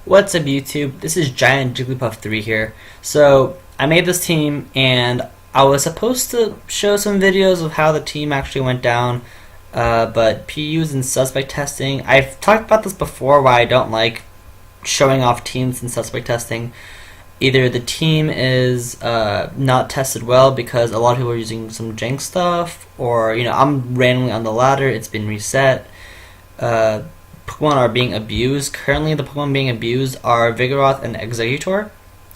What's up YouTube? This is Giant Jigglypuff 3 here. So I made this team and I was supposed to show some videos of how the team actually went down, but PUs and suspect testing. I've talked about this before why I don't like showing off teams in suspect testing. Either the team is not tested well because a lot of people are using some jank stuff, or I'm randomly on the ladder, it's been reset. Pokemon are being abused. Currently, the Pokemon being abused are Vigoroth and Exeggutor.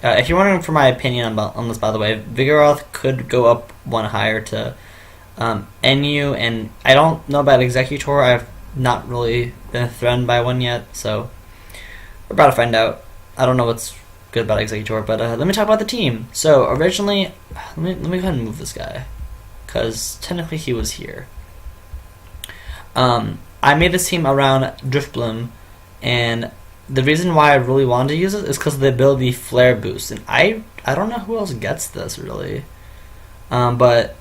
If you're wondering for my opinion on this, by the way, Vigoroth could go up one higher to NU, and I don't know about Exeggutor. I've not really been threatened by one yet, so we're about to find out. I don't know what's good about Exeggutor, but let me talk about the team. So originally, let me go ahead and move this guy, because technically he was here. I made this team around Drifblim, and the reason why I really wanted to use it is because of the ability Flare Boost, and I don't know who else gets this really, but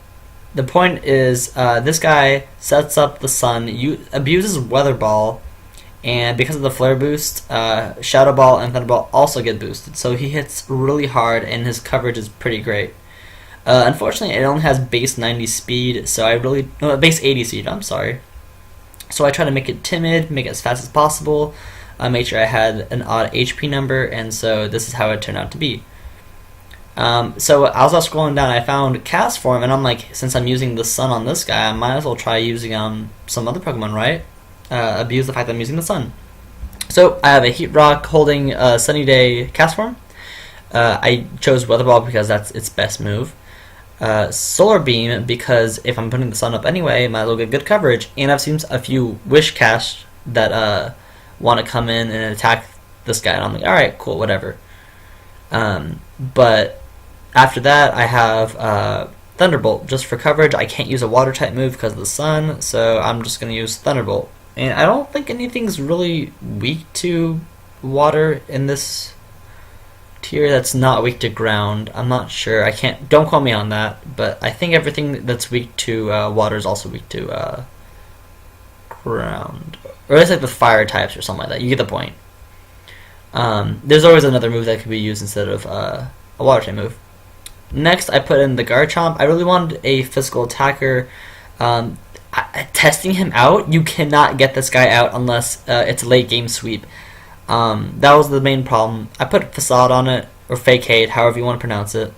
the point is this guy sets up the sun, abuses Weather Ball, and because of the Flare Boost, Shadow Ball and Thunder Ball also get boosted, so he hits really hard and his coverage is pretty great. Unfortunately, it only has base 90 speed, so base 80 speed, I'm sorry. So I try to make it timid, make it as fast as possible. I made sure I had an odd HP number, and so this is how it turned out to be. So as I was scrolling down, I found Cast Form, and I'm like, since I'm using the sun on this guy, I might as well try using on some other Pokemon, right? Abuse the fact that I'm using the sun. So I have a Heat Rock holding Sunny Day Cast Form. I chose Weather Ball because that's its best move. Solar Beam because if I'm putting the sun up anyway, might as well get good coverage. And I've seen a few Wish Cast that want to come in and attack this guy, and I'm like, alright, cool, whatever. But after that, I have Thunderbolt just for coverage. I can't use a water type move because of the sun, so I'm just going to use Thunderbolt. And I don't think anything's really weak to water in this tier that's not weak to ground. I'm not sure. Don't quote me on that, but I think everything that's weak to water is also weak to ground, or it's like the fire types or something like that. You get the point. There's always another move that could be used instead of a water type move. Next, I put in the Garchomp. I really wanted a physical attacker. Testing him out, you cannot get this guy out unless it's a late game sweep. That was the main problem. I put Facade on it, or Facade, however you want to pronounce it.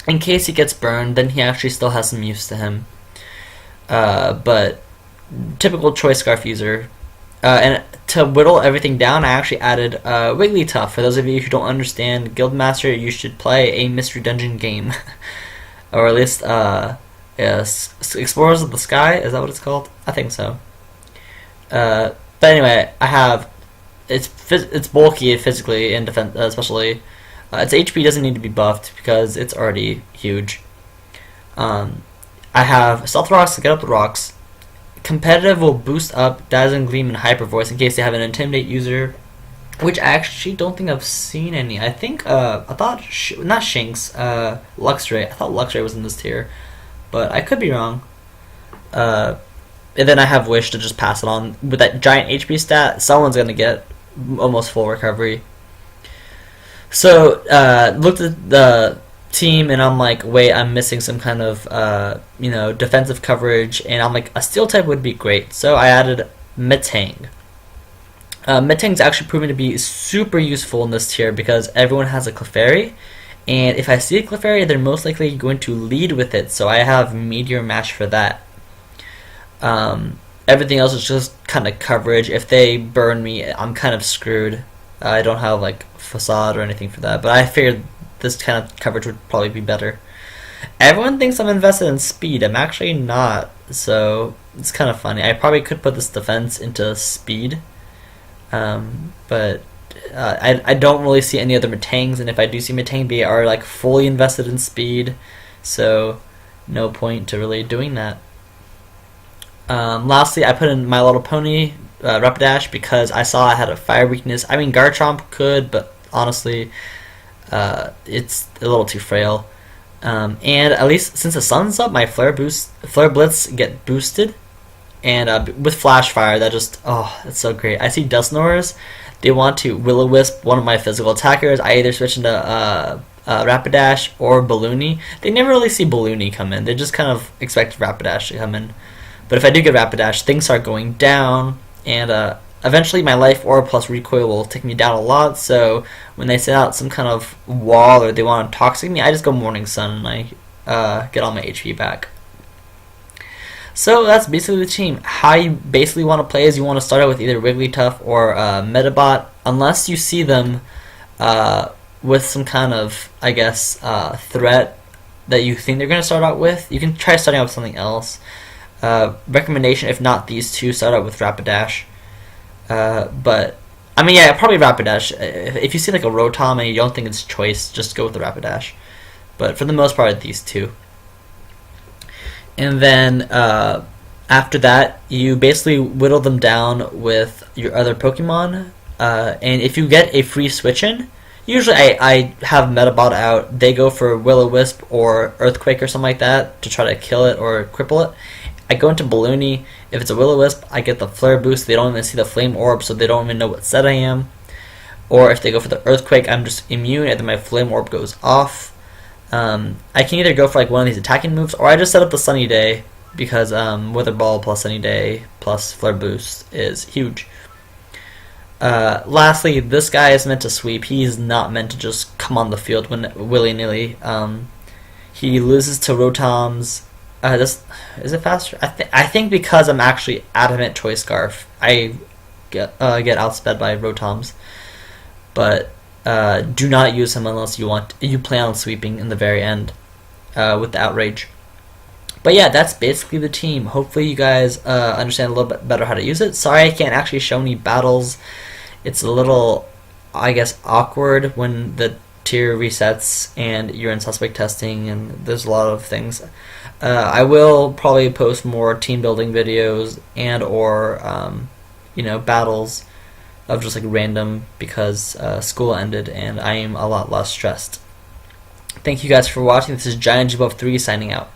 In case he gets burned, then he actually still has some use to him. But typical Choice Scarf user. And to whittle everything down, I actually added Wigglytuff. For those of you who don't understand Guildmaster, you should play a Mystery Dungeon game. Or at least, yes, Explorers of the Sky, is that what it's called? I think so. But anyway, I have... It's bulky physically and defense, especially. Its HP doesn't need to be buffed because it's already huge. I have Stealth Rocks to get up the rocks. Competitive will boost up Dazzling Gleam and Hyper Voice in case they have an Intimidate user, which I actually don't think I've seen any. I think I thought not Shinx, Luxray. I thought Luxray was in this tier, but I could be wrong. And then I have Wish to just pass it on. With that giant HP stat, someone's going to get almost full recovery. So, looked at the team, and I'm like, wait, I'm missing some kind of, defensive coverage, and I'm like, a Steel type would be great. So I added Metang. Metang's actually proven to be super useful in this tier because everyone has a Clefairy, and if I see a Clefairy, they're most likely going to lead with it, so I have Meteor Mash for that. Everything else is just kind of coverage. If they burn me, I'm kind of screwed. I don't have like Facade or anything for that, but I figured this kind of coverage would probably be better. Everyone thinks I'm invested in speed. I'm actually not, so it's kind of funny. I probably could put this defense into speed, but I don't really see any other Metangs, and if I do see Metang, they are like fully invested in speed, so no point to really doing that. Lastly, I put in My Little Pony Rapidash because I saw I had a fire weakness. I mean, Garchomp could, but honestly, it's a little too frail. And at least since the sun's up, my Flare Blitz get boosted, and with Flash Fire, that just, oh, that's so great. I see Dusknoirs. they want to Will-O-Wisp one of my physical attackers, I either switch into Rapidash or Balloony. They never really see Balloony come in. They just kind of expect Rapidash to come in. But if I do get Rapidash, things start going down, and eventually my Life Orb plus Recoil will take me down a lot, so when they set out some kind of wall or they want to Toxic me, I just go Morning Sun and I get all my HP back. So that's basically the team. How you basically want to play is you want to start out with either Wigglytuff or Metabot, unless you see them with some kind of, I guess, threat that you think they're going to start out with. You can try starting out with something else. Recommendation, if not these two, start out with Rapidash. But, I mean, yeah, probably Rapidash. If you see like a Rotom and you don't think it's choice, just go with the Rapidash. But for the most part, these two. And then after that, you basically whittle them down with your other Pokemon. And if you get a free switch-in, usually I have Metabot out. They go for Will-O-Wisp or Earthquake or something like that to try to kill it or cripple it. I go into Balloony. If it's a Will-O-Wisp, I get the Flare Boost. They don't even see the Flame Orb, so they don't even know what set I am. Or if they go for the Earthquake, I'm just immune, and then my Flame Orb goes off. I can either go for like one of these attacking moves, or I just set up the Sunny Day, because Wither Ball plus Sunny Day plus Flare Boost is huge. Lastly, this guy is meant to sweep. He's not meant to just come on the field willy-nilly. He loses to Rotoms. Is it faster? I think because I'm actually Adamant Choice Scarf, I get outsped by Rotoms. But do not use him unless you plan on sweeping in the very end with the Outrage. But yeah, that's basically the team. Hopefully you guys understand a little bit better how to use it. Sorry I can't actually show any battles. It's a little, I guess, awkward when the tier resets and you're in suspect testing and there's a lot of things. I will probably post more team building videos and or battles of just like random, because school ended and I am a lot less stressed. Thank you guys for watching. This is Giant G 3 signing out.